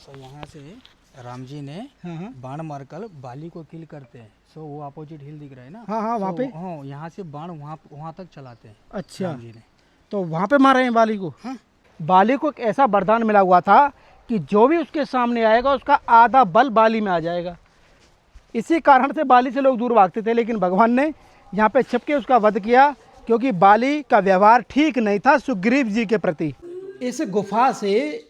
तो यहाँ से राम जी ने बाण मारकर बाली को किल करते हैं। सो वो अपोजिट हिल दिख रहा है ना। हाँ वहाँ पे। हाँ, यहाँ से बाण वहाँ तक चलाते हैं। अच्छा, राम जी ने तो वहाँ पे मारे हैं बाली को। हाँ। बाली को एक ऐसा वरदान मिला हुआ था कि जो भी उसके सामने आएगा उसका आधा बल बाली में आ जाएगा। इसी कारण से बाली से लोग दूर भागते थे, लेकिन भगवान ने यहाँ पे छिप के उसका वध किया, क्योंकि बाली का व्यवहार ठीक नहीं था सुग्रीव जी के प्रति। इस गुफा से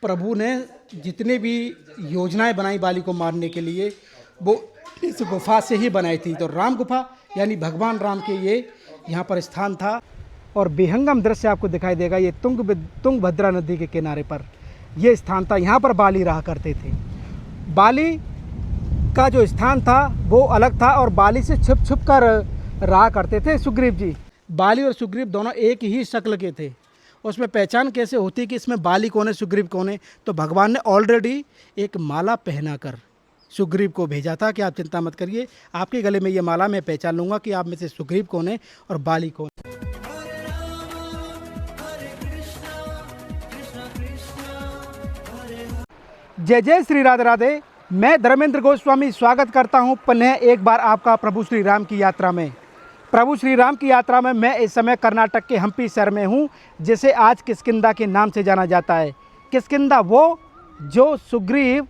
प्रभु ने जितने भी योजनाएं बनाई बाली को मारने के लिए, वो इस गुफा से ही बनाई थी। तो राम गुफा यानी भगवान राम के ये यहाँ पर स्थान था। और विहंगम दृश्य आपको दिखाई देगा, ये तुंगभद्रा नदी के किनारे पर ये स्थान था। यहाँ पर बाली रहा करते थे। बाली का जो स्थान था वो अलग था, और बाली से छुप छुप कर रहा करते थे सुग्रीव जी। बाली और सुग्रीव दोनों एक ही शक्ल के थे। उसमें पहचान कैसे होती कि इसमें बाली कौन है, सुग्रीव कौन है? तो भगवान ने ऑलरेडी एक माला पहनाकर सुग्रीव को भेजा था कि आप चिंता मत करिए, आपके गले में ये माला मैं पहचान लूँगा कि आप में से सुग्रीव कौन है और बाली कौन है। जय जय श्री राधे राधे। मैं धर्मेंद्र गोस्वामी स्वागत करता हूं पुनः एक बार आपका प्रभु श्री राम की यात्रा में। प्रभु श्री राम की यात्रा में मैं इस समय कर्नाटक के हम्पी शहर में हूं, जिसे आज किष्किंधा के नाम से जाना जाता है। किष्किंधा वो जो सुग्रीव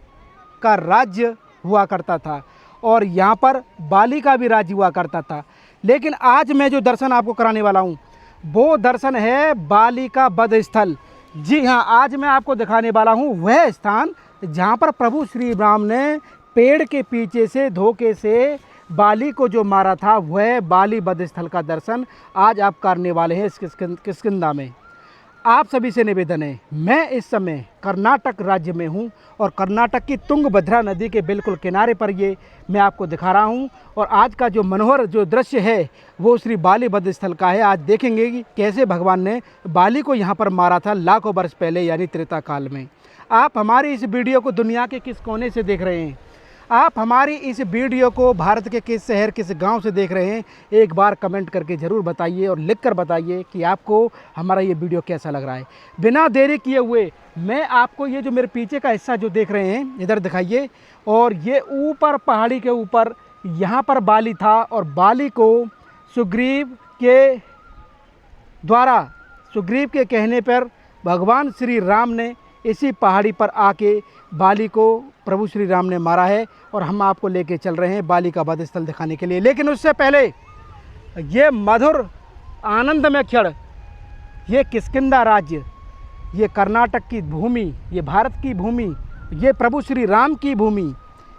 का राज्य हुआ करता था, और यहाँ पर बाली का भी राज्य हुआ करता था। लेकिन आज मैं जो दर्शन आपको कराने वाला हूँ वो दर्शन है बाली का वध स्थल। जी हाँ, आज मैं आपको दिखाने वाला हूँ वह स्थान जहाँ पर प्रभु श्री राम ने पेड़ के पीछे से धोखे से बाली को जो मारा था, वह बाली वध स्थल का दर्शन आज आप करने वाले हैं इस किष्किंधा में। आप सभी से निवेदन है, मैं इस समय कर्नाटक राज्य में हूँ, और कर्नाटक की तुंगभद्रा नदी के बिल्कुल किनारे पर ये मैं आपको दिखा रहा हूँ। और आज का जो मनोहर जो दृश्य है वो श्री बाली वध स्थल का है। आज देखेंगे कि कैसे भगवान ने बाली को यहाँ पर मारा था लाखों वर्ष पहले, यानी त्रेता काल में। आप हमारी इस वीडियो को दुनिया के किस कोने से देख रहे हैं? आप हमारी इस वीडियो को भारत के किस शहर किस गांव से देख रहे हैं? एक बार कमेंट करके ज़रूर बताइए, और लिखकर बताइए कि आपको हमारा ये वीडियो कैसा लग रहा है। बिना देरी किए हुए मैं आपको ये जो मेरे पीछे का हिस्सा जो देख रहे हैं इधर दिखाइए। और ये ऊपर पहाड़ी के ऊपर यहाँ पर बाली था, और बाली को सुग्रीव के द्वारा, सुग्रीव के कहने पर भगवान श्री राम ने इसी पहाड़ी पर आके बाली को प्रभु श्री राम ने मारा है। और हम आपको लेके चल रहे हैं बाली का वध स्थल दिखाने के लिए। लेकिन उससे पहले ये मधुर आनंदमय क्षण, ये किष्किंधा राज्य, ये कर्नाटक की भूमि, ये भारत की भूमि, ये प्रभु श्री राम की भूमि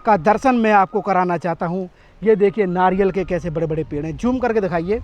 का दर्शन मैं आपको कराना चाहता हूँ। ये देखिए नारियल के कैसे बड़े बड़े पेड़ हैं। जूम करके दिखाइए,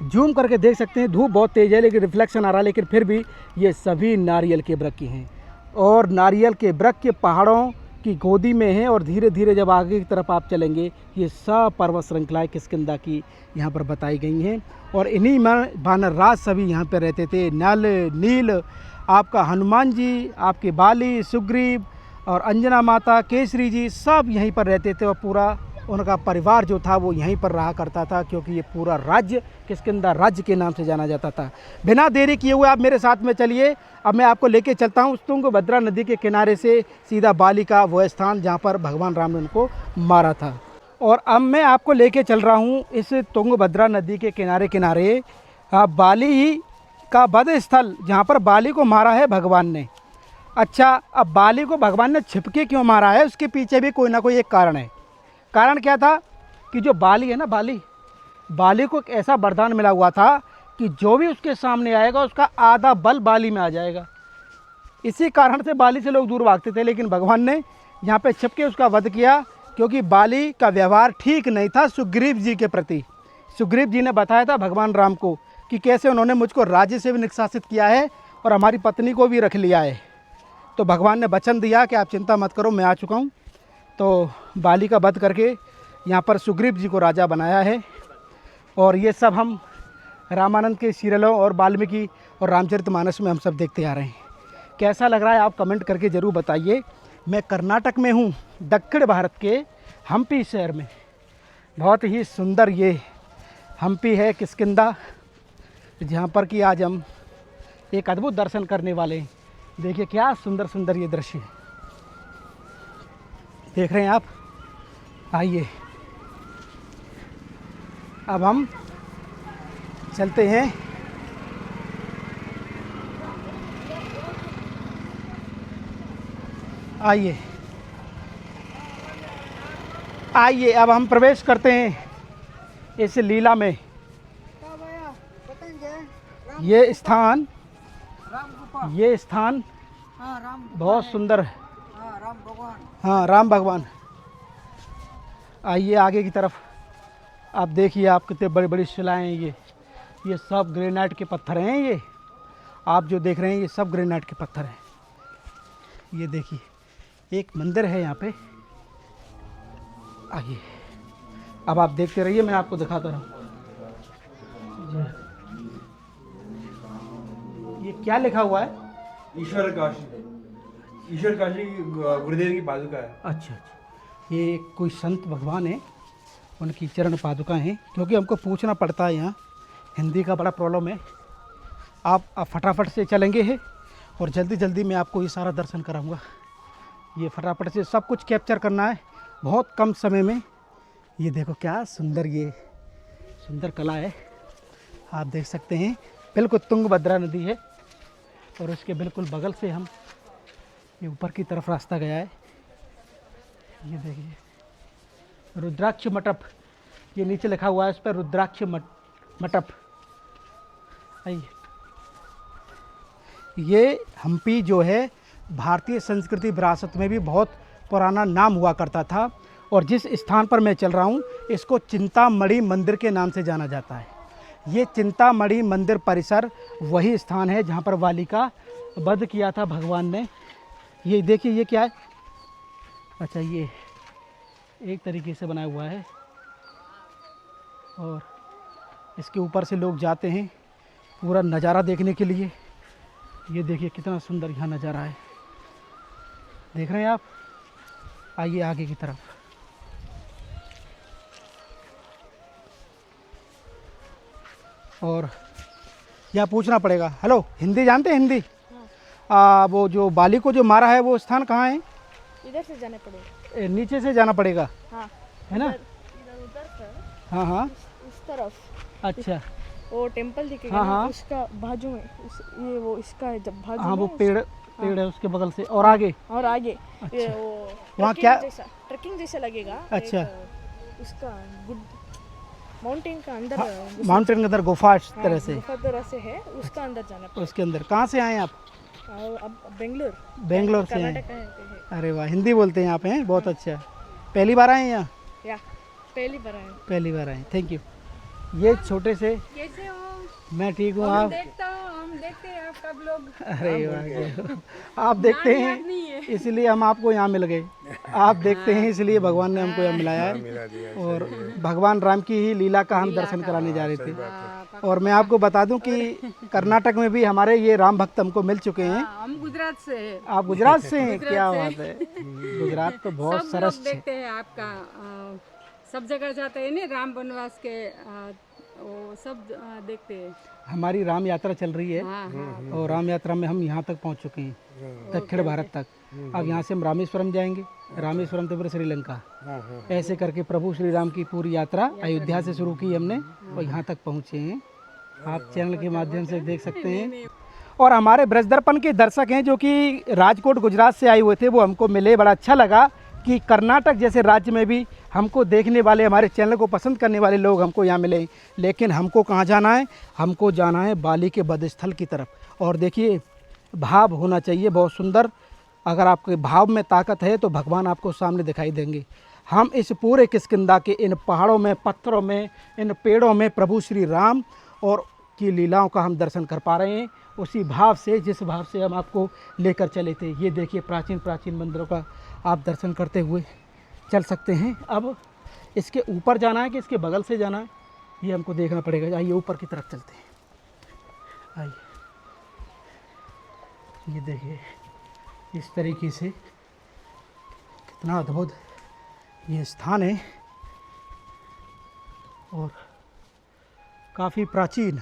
जूम करके देख सकते हैं। धूप बहुत तेज़ है लेकिन रिफ्लेक्शन आ रहा है, लेकिन फिर भी ये सभी नारियल के वृक्ष हैं, और नारियल के वृक्ष के पहाड़ों की गोदी में हैं। और धीरे धीरे जब आगे की तरफ आप चलेंगे, ये सब पर्वत श्रृंखलाएँ किष्किंधा की यहाँ पर बताई गई हैं। और इन्हीं में वानर राज सभी यहाँ पर रहते थे। नल, नील, आपका हनुमान जी, आपके बाली, सुग्रीव और अंजना माता, केसरी जी, सब यहीं पर रहते थे। और पूरा उनका परिवार जो था वो यहीं पर रहा करता था, क्योंकि ये पूरा राज्य किष्किंधा राज्य के नाम से जाना जाता था। बिना देरी किए हुए आप मेरे साथ में चलिए। अब मैं आपको लेके चलता हूँ तुंगभद्रा नदी के किनारे से सीधा बाली का वह स्थान जहाँ पर भगवान राम ने उनको मारा था। और अब मैं आपको लेके चल रहा हूँ इस तुंगभद्रा नदी के किनारे किनारे बाली का वध स्थल, जहाँ पर बाली को मारा है भगवान ने। अच्छा, अब बाली को भगवान ने छिपके क्यों मारा है, उसके पीछे भी कोई ना कोई एक कारण है। कारण क्या था कि जो बाली है ना, बाली को एक ऐसा वरदान मिला हुआ था कि जो भी उसके सामने आएगा उसका आधा बल बाली में आ जाएगा। इसी कारण से बाली से लोग दूर भागते थे, लेकिन भगवान ने यहाँ पे छिप के उसका वध किया, क्योंकि बाली का व्यवहार ठीक नहीं था सुग्रीव जी के प्रति। सुग्रीव जी ने बताया था भगवान राम को कि कैसे उन्होंने मुझको राज्य से भी निष्कासित किया है और हमारी पत्नी को भी रख लिया है। तो भगवान ने वचन दिया कि आप चिंता मत करो, मैं आ चुका हूँ। तो बाली का वध करके यहाँ पर सुग्रीव जी को राजा बनाया है। और ये सब हम रामानंद के सीरियलों और वाल्मीकि और रामचरितमानस में हम सब देखते आ रहे हैं। कैसा लग रहा है आप कमेंट करके ज़रूर बताइए। मैं कर्नाटक में हूँ, दक्षिण भारत के हम्पी शहर में। बहुत ही सुंदर ये हम्पी है किष्किंधा, जहाँ पर कि आज हम एक अद्भुत दर्शन करने वाले हैं। देखिए क्या सुंदर सुंदर ये दृश्य है। देख रहे हैं आप। आइए अब हम चलते हैं आइए आइए अब हम प्रवेश करते हैं इस लीला में। ये स्थान बहुत सुंदर है। हाँ, राम भगवान। आइए आगे की तरफ। आप देखिए, आप कितने बड़ी बड़ी शिलाएं हैं। ये सब ग्रेनाइट के पत्थर हैं। ये आप जो देख रहे हैं ये सब ग्रेनाइट के पत्थर हैं। ये देखिए एक मंदिर है यहाँ पे। आइए अब आप देखते रहिए, मैं आपको दिखाता रहूँ। ये क्या लिखा हुआ है? ईश्वर काशी गुरुदेव की पादुका है। अच्छा, ये कोई संत भगवान है, उनकी चरण पादुका हैं। क्योंकि हमको पूछना पड़ता है, यहाँ हिंदी का बड़ा प्रॉब्लम है। आप फटाफट से चलेंगे हैं और जल्दी जल्दी मैं आपको ये सारा दर्शन कराऊंगा। ये फटाफट से सब कुछ कैप्चर करना है बहुत कम समय में। ये देखो क्या सुंदर, ये सुंदर कला है। आप देख सकते हैं बिल्कुल तुंगभद्रा नदी है और उसके बिल्कुल बगल से हम ये ऊपर की तरफ रास्ता गया है। ये देखिए रुद्राक्ष मठप, ये नीचे लिखा हुआ है इस पर रुद्राक्ष मठप। आइए, ये हम्पी जो है भारतीय संस्कृति विरासत में भी बहुत पुराना नाम हुआ करता था। और जिस स्थान पर मैं चल रहा हूँ इसको चिंतामणि मंदिर के नाम से जाना जाता है। ये चिंतामणि मंदिर परिसर वही स्थान है जहाँ पर वाली का वध किया था भगवान ने। ये देखिए ये क्या है? अच्छा, ये एक तरीके से बनाया हुआ है और इसके ऊपर से लोग जाते हैं पूरा नज़ारा देखने के लिए। ये देखिए कितना सुंदर यहाँ नज़ारा है, देख रहे हैं आप। आइए आगे की तरफ। और यहाँ पूछना पड़ेगा। हेलो, हिंदी जानते हैं? हिंदी? वो जो बाली को जो मारा है वो स्थान कहाँ है? इधर से जाने पड़ेगा, नीचे से जाना पड़ेगा। हाँ, है ना? उधर पर, हाँ हाँ, उस तरफ। अच्छा, वो टेंपल दिखेगा हाँ, ना, हाँ। उसका बाजू में ये वो इसका है, जब बाजू हाँ वो में पेड़ है उसके बगल से। और आगे और आगे अच्छा। ये वो वहाँ ट्रकिंग क्या? जैसा, ट्रकिंग जैसा लगेगा। अच्छा। उसका गुड माउंटेन का अंदर माउंटेन के अंदर गुफा इस तरह से, गुफा तरह से है, उसका अंदर जाना पड़ेगा। उसके अंदर। कहाँ से आए आप? अब बेंगलोर से आए? कर्नाटक है। अरे वाह, हिंदी बोलते हैं यहाँ पे, हैं? बहुत अच्छा। पहली बार आए हैं यहाँ? या पहली बार आए। पहली बार आए, थैंक यू। ये छोटे से, कैसे हो? मैं ठीक हूँ। आप? हम देखते हैं आपका ब्लॉग। अरे वाह, आप देखते हैं इसलिए हम आपको यहाँ मिल गए। आप देखते हैं इसलिए भगवान ने हमको यहाँ मिलाया है। और भगवान राम की ही लीला का हम दर्शन कराने जा रहे थे। और मैं आपको बता दूं कि कर्नाटक में भी हमारे ये राम भक्त हमको मिल चुके हैं। हम गुजरात से हैं। आप गुजरात से हैं? क्या बात है, गुजरात तो बहुत सब सरस लोग देखते हैं आपका, सब जगह जाते हैं ना, राम वनवास के वो सब देखते हैं। हमारी राम यात्रा चल रही है हाँ, हाँ। और राम यात्रा में हम यहाँ तक पहुँच चुके हैं, दक्षिण भारत तक। अब यहाँ से हम रामेश्वरम जाएंगे, रामेश्वरम तो फिर श्रीलंका, ऐसे करके प्रभु श्री राम की पूरी यात्रा अयोध्या से शुरू की हमने और यहाँ तक पहुँचे हैं। आप चैनल के माध्यम से देख सकते हैं। और हमारे ब्रज दर्पण के दर्शक हैं जो कि राजकोट गुजरात से आए हुए थे, वो हमको मिले। बड़ा अच्छा लगा कि कर्नाटक जैसे राज्य में भी हमको देखने वाले, हमारे चैनल को पसंद करने वाले लोग हमको यहाँ मिले। लेकिन हमको कहाँ जाना है? हमको जाना है बाली के वध स्थल की तरफ। और देखिए भाव होना चाहिए बहुत सुंदर। अगर आपके भाव में ताकत है तो भगवान आपको सामने दिखाई देंगे। हम इस पूरे किष्किंधा के इन पहाड़ों में, पत्थरों में, इन पेड़ों में प्रभु श्री राम और की लीलाओं का हम दर्शन कर पा रहे हैं, उसी भाव से जिस भाव से हम आपको लेकर चले थे। ये देखिए प्राचीन प्राचीन मंदिरों का आप दर्शन करते हुए चल सकते हैं। अब इसके ऊपर जाना है कि इसके बगल से जाना है, ये हमको देखना पड़ेगा। आइए ऊपर की तरफ चलते हैं। आइए, ये देखिए इस तरीके से कितना अद्भुत ये स्थान है और काफ़ी प्राचीन,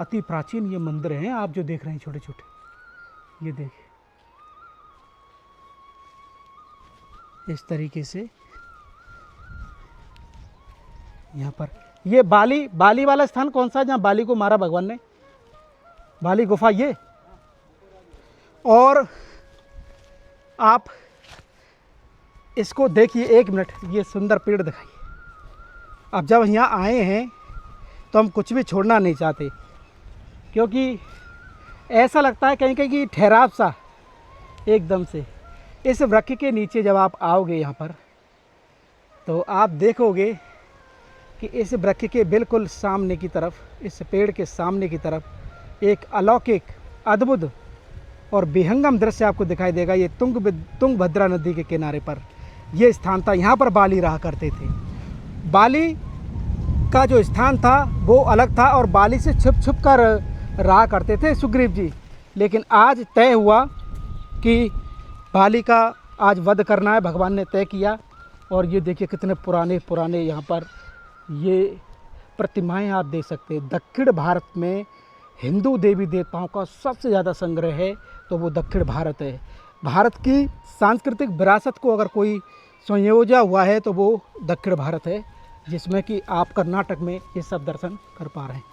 अति प्राचीन ये मंदिर हैं आप जो देख रहे हैं छोटे छोटे। ये देखिए इस तरीके से यहाँ पर ये बाली वाला स्थान कौन सा है जहाँ बाली को मारा भगवान ने? बाली गुफा ये। और आप इसको देखिए, 1 मिनट, ये सुंदर पेड़ दिखाइए। अब जब यहाँ आए हैं तो हम कुछ भी छोड़ना नहीं चाहते, क्योंकि ऐसा लगता है कहीं कहीं कि ठहराव सा एकदम से। इस वृक्ष के नीचे जब आप आओगे यहाँ पर तो आप देखोगे कि इस वृक्ष के बिल्कुल सामने की तरफ, इस पेड़ के सामने की तरफ एक अलौकिक, अद्भुत और विहंगम दृश्य आपको दिखाई देगा। ये तुंगभद्रा नदी के किनारे पर ये स्थान था। यहाँ पर बाली रहा करते थे। बाली का जो स्थान था वो अलग था और बाली से छुप कर रहा करते थे सुग्रीव जी। लेकिन आज तय हुआ कि बाली का आज वध करना है, भगवान ने तय किया। और ये देखिए कितने पुराने यहाँ पर ये प्रतिमाएं आप देख सकते हैं। दक्षिण भारत में हिंदू देवी देवताओं का सबसे ज़्यादा संग्रह है तो वो दक्षिण भारत है। भारत की सांस्कृतिक विरासत को अगर कोई संयोजा हुआ है तो वो दक्षिण भारत है, जिसमें कि आप कर्नाटक में ये सब दर्शन कर पा रहे हैं।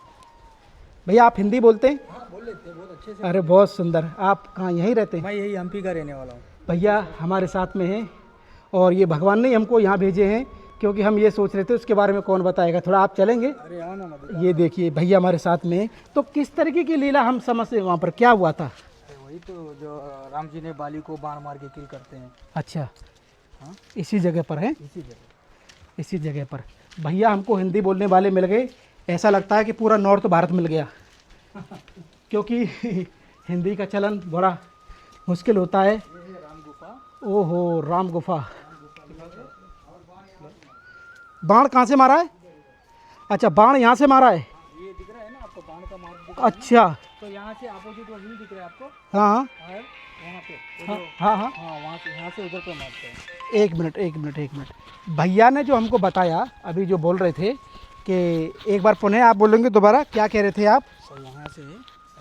भैया आप हिंदी बोलते हैं? हाँ बोल लेते हैं, बहुत अच्छे से। अरे बहुत सुंदर। आप कहाँ यहीं रहते हैं? मैं यही एमपी का रहने वाला हूँ। भैया हमारे साथ में हैं और ये भगवान ने हमको यहाँ भेजे हैं, क्योंकि हम ये सोच रहे थे उसके बारे में कौन बताएगा। थोड़ा आप चलेंगे? अरे आओ ना मत। ये देखिए भैया हमारे साथ में हैं। तो किस तरीके की लीला हम समझते, वहाँ पर क्या हुआ था? वही तो जो राम जी ने बाली को बाण मार के किल करते हैं। अच्छा, हाँ, इसी जगह पर है, इसी जगह पर। भैया हमको हिंदी बोलने वाले मिल गए। ऐसा लगता है कि पूरा नॉर्थ भारत मिल गया, क्योंकि हिंदी का चलन बड़ा मुश्किल होता है। राम गुफा। ओहो, राम गुफा। बाण कहाँ से मारा है? अच्छा, बाण यहाँ से मारा है। ये दिख रहा है ना आपको, बाण का मार्क? अच्छा, तो यहाँ से अपोजिट वो हिल दिख रहा है आपको? हाँ और वहाँ पे हाँ हाँ हाँ। हाँ, वहाँ से यहाँ से उधर पे मारते हैं। एक मिनट। भैया ने जो हमको बताया अभी, जो बोल रहे थे कि एक बार पुनः आप बोलेंगे दोबारा, क्या कह रहे थे आप? सो वहाँ से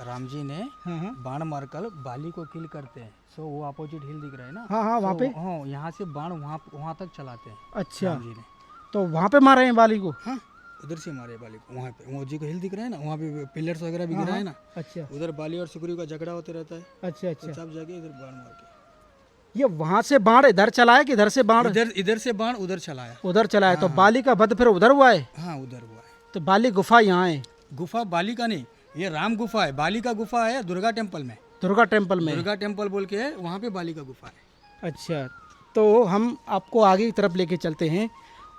राम जी ने हाँ बाण मारकर बाली को किल करते हैं। सो वो अपोजिट हिल दिख रहा है ना? हाँ, वहाँ पे। हाँ, यहाँ से बाण वहाँ तक चलाते हैं अच्छा, राम जी ने। तो वहाँ पे मारे हैं बाली को? हाँ, उधर से मारे बाली को। वहाँ पे वो जी को हिल दिख रहा है ना, वहाँ पे पिलर्स वगैरह भी गिरा है ना। अच्छा उधर बाली और सुग्रीव का झगड़ा होते रहता है। अच्छा। तो सब जगह इधर बाण मार के, ये वहाँ से बाण इधर चलाया कि इधर से बाण इधर से बाण उधर चलाया। उधर चलाया? तो बाली का वध फिर उधर हुआ है? हाँ, उधर हुआ है। तो बाली गुफा यहाँ है? गुफा बाली का नहीं, ये राम गुफा है। बाली का गुफा है दुर्गा टेम्पल में। दुर्गा टेम्पल में? दुर्गा टेम्पल बोल के है, वहाँ पे बाली का गुफा है। अच्छा, तो हम आपको आगे की तरफ लेके चलते हैं।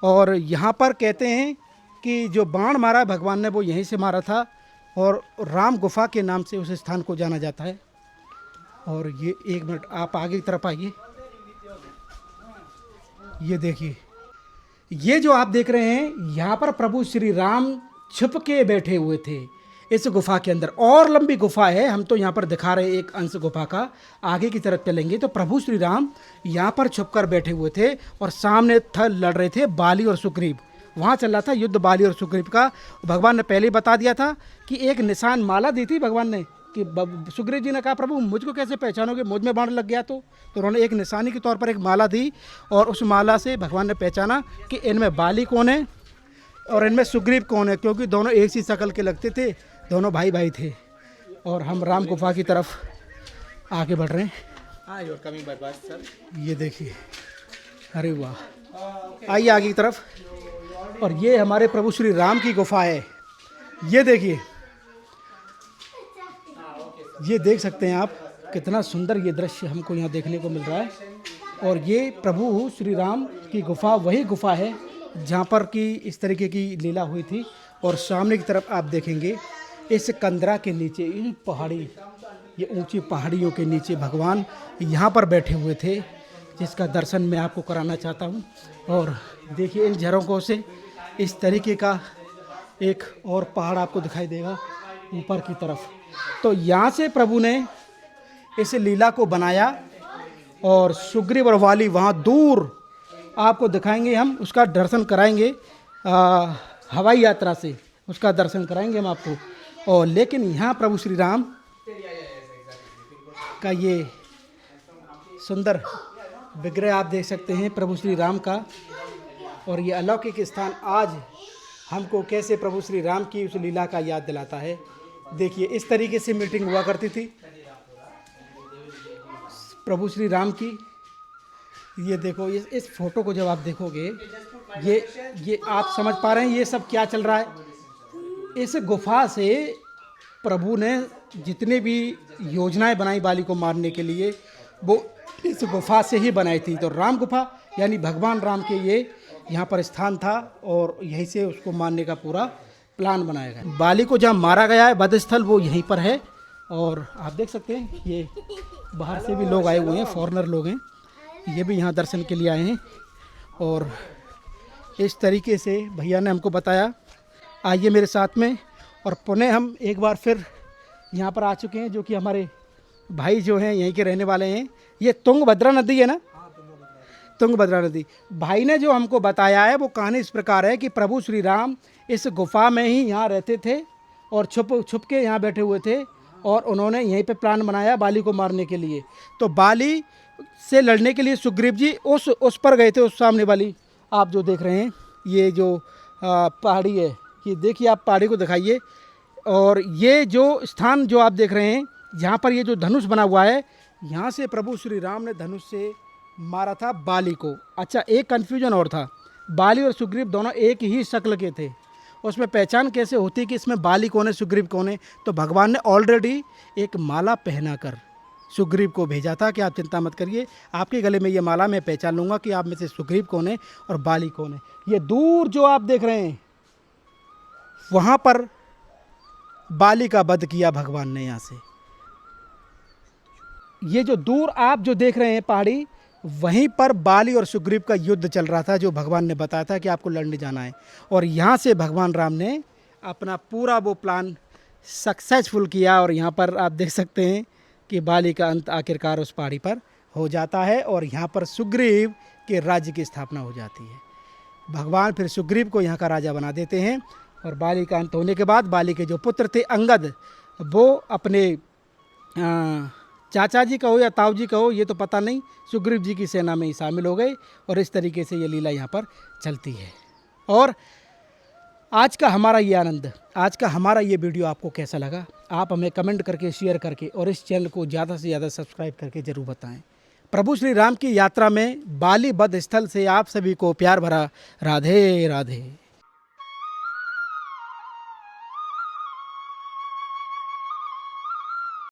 और यहाँ पर कहते हैं कि जो बाण मारा है भगवान ने वो यहीं से मारा था, और राम गुफा के नाम से उस स्थान को जाना जाता है। और ये 1 मिनट, आप आगे की तरफ आइए। ये देखिए, ये जो आप देख रहे हैं, यहाँ पर प्रभु श्री राम छुप के बैठे हुए थे इस गुफा के अंदर। और लंबी गुफा है, हम तो यहाँ पर दिखा रहे एक अंश गुफा का। आगे की तरफ चलेंगे तो प्रभु श्री राम यहाँ पर छुप कर बैठे हुए थे और सामने लड़ रहे थे बाली और सुग्रीव। वहाँ चल रहा था युद्ध बाली और सुग्रीव का। भगवान ने पहले ही बता दिया था कि एक निशान माला दी थी भगवान ने, कि सुग्रीव जी ने कहा प्रभु मुझको कैसे पहचानोगे, मुझ में बाण लग गया तो उन्होंने एक निशानी के तौर पर एक माला दी, और उस माला से भगवान ने पहचाना कि इनमें बाली कौन है और इनमें सुग्रीव कौन है, क्योंकि दोनों एक सी शक्ल के लगते थे, दोनों भाई भाई थे। और हम राम गुफा की तरफ आगे बढ़ रहे हैं। ये देखिए, अरे वाह, आइए आगे की तरफ। और ये हमारे प्रभु श्री राम की गुफा है। ये देखिए, ये देख सकते हैं आप, कितना सुंदर ये दृश्य हमको यहाँ देखने को मिल रहा है। और ये प्रभु श्री राम की गुफा वही गुफा है जहाँ पर कि इस तरीके की लीला हुई थी। और सामने की तरफ आप देखेंगे, इस कंदरा के नीचे, इन पहाड़ी, ये ऊंची पहाड़ियों के नीचे भगवान यहाँ पर बैठे हुए थे, जिसका दर्शन मैं आपको कराना चाहता हूँ। और देखिए इन झरोकों से इस तरीके का एक और पहाड़ आपको दिखाई देगा ऊपर की तरफ। तो यहाँ से प्रभु ने इस लीला को बनाया। और सुग्रीव और वाली वहाँ दूर आपको दिखाएंगे, हम उसका दर्शन कराएंगे हवाई यात्रा से, उसका दर्शन कराएंगे हम आपको। और लेकिन यहाँ प्रभु श्री राम का ये सुंदर विग्रह आप देख सकते हैं प्रभु श्री राम का। और ये अलौकिक स्थान आज हमको कैसे प्रभु श्री राम की उस लीला का याद दिलाता है। देखिए इस तरीके से मीटिंग हुआ करती थी प्रभु श्री राम की। ये देखो इस फोटो को जब आप देखोगे ये आप समझ पा रहे हैं ये सब क्या चल रहा है। इस गुफा से प्रभु ने जितने भी योजनाएं बनाई बाली को मारने के लिए वो इस गुफा से ही बनाई थी। तो राम गुफा यानी भगवान राम के ये यहाँ पर स्थान था और यहीं से उसको मारने का पूरा प्लान बनाया गया। बाली को जहाँ मारा गया है वध स्थल वो यहीं पर है। और आप देख सकते हैं ये बाहर से भी लोग आए हुए हैं, फॉरेनर लोग हैं, ये भी यहाँ दर्शन के लिए आए हैं। और इस तरीके से भैया ने हमको बताया, आइए मेरे साथ में। और पुनः हम एक बार फिर यहाँ पर आ चुके हैं, जो कि हमारे भाई जो हैं यहीं के रहने वाले हैं। ये तुंगभद्रा नदी है ना? तुंगभद्रा नदी। भाई ने जो हमको बताया है वो कहानी इस प्रकार है कि प्रभु श्री राम इस गुफा में ही यहाँ रहते थे और छुप के यहाँ बैठे हुए थे और उन्होंने यहीं पे प्लान बनाया बाली को मारने के लिए। तो बाली से लड़ने के लिए सुग्रीव जी उस पर गए थे, उस सामने वाली आप जो देख रहे हैं ये जो पहाड़ी है, ये देखिए आप पहाड़ी को दिखाइए। और ये जो स्थान जो आप देख रहे हैं यहाँ पर ये जो धनुष बना हुआ है, यहाँ से प्रभु श्री राम ने धनुष से मारा था बाली को। अच्छा एक कन्फ्यूजन और था, बाली और सुग्रीव दोनों एक ही शक्ल के थे, उसमें पहचान कैसे होती कि इसमें बाली कौन है सुग्रीव कौन है? तो भगवान ने ऑलरेडी एक माला पहनाकर सुग्रीव को भेजा था कि आप चिंता मत करिए, आपके गले में ये माला मैं पहचान लूँगा कि आप में से सुग्रीव कौन है और बाली कौन है। ये दूर जो आप देख रहे हैं वहाँ पर बाली का वध किया भगवान ने। यहाँ से ये जो दूर आप जो देख रहे हैं पहाड़ी, वहीं पर बाली और सुग्रीव का युद्ध चल रहा था, जो भगवान ने बताया था कि आपको लड़ने जाना है। और यहाँ से भगवान राम ने अपना पूरा वो प्लान सक्सेसफुल किया। और यहाँ पर आप देख सकते हैं कि बाली का अंत आखिरकार उस पहाड़ी पर हो जाता है और यहाँ पर सुग्रीव के राज्य की स्थापना हो जाती है। भगवान फिर सुग्रीव को यहाँ का राजा बना देते हैं। और बाली का अंत होने के बाद बाली के जो पुत्र थे अंगद, वो अपने चाचा जी कहो या ताऊ जी कहो ये तो पता नहीं, सुग्रीव जी की सेना में ही शामिल हो गए। और इस तरीके से ये लीला यहाँ पर चलती है। और आज का हमारा ये आनंद, आज का हमारा ये वीडियो आपको कैसा लगा आप हमें कमेंट करके, शेयर करके और इस चैनल को ज़्यादा से ज़्यादा सब्सक्राइब करके ज़रूर बताएं। प्रभु श्री राम की यात्रा में बाली वध स्थल से आप सभी को प्यार भरा राधे राधे।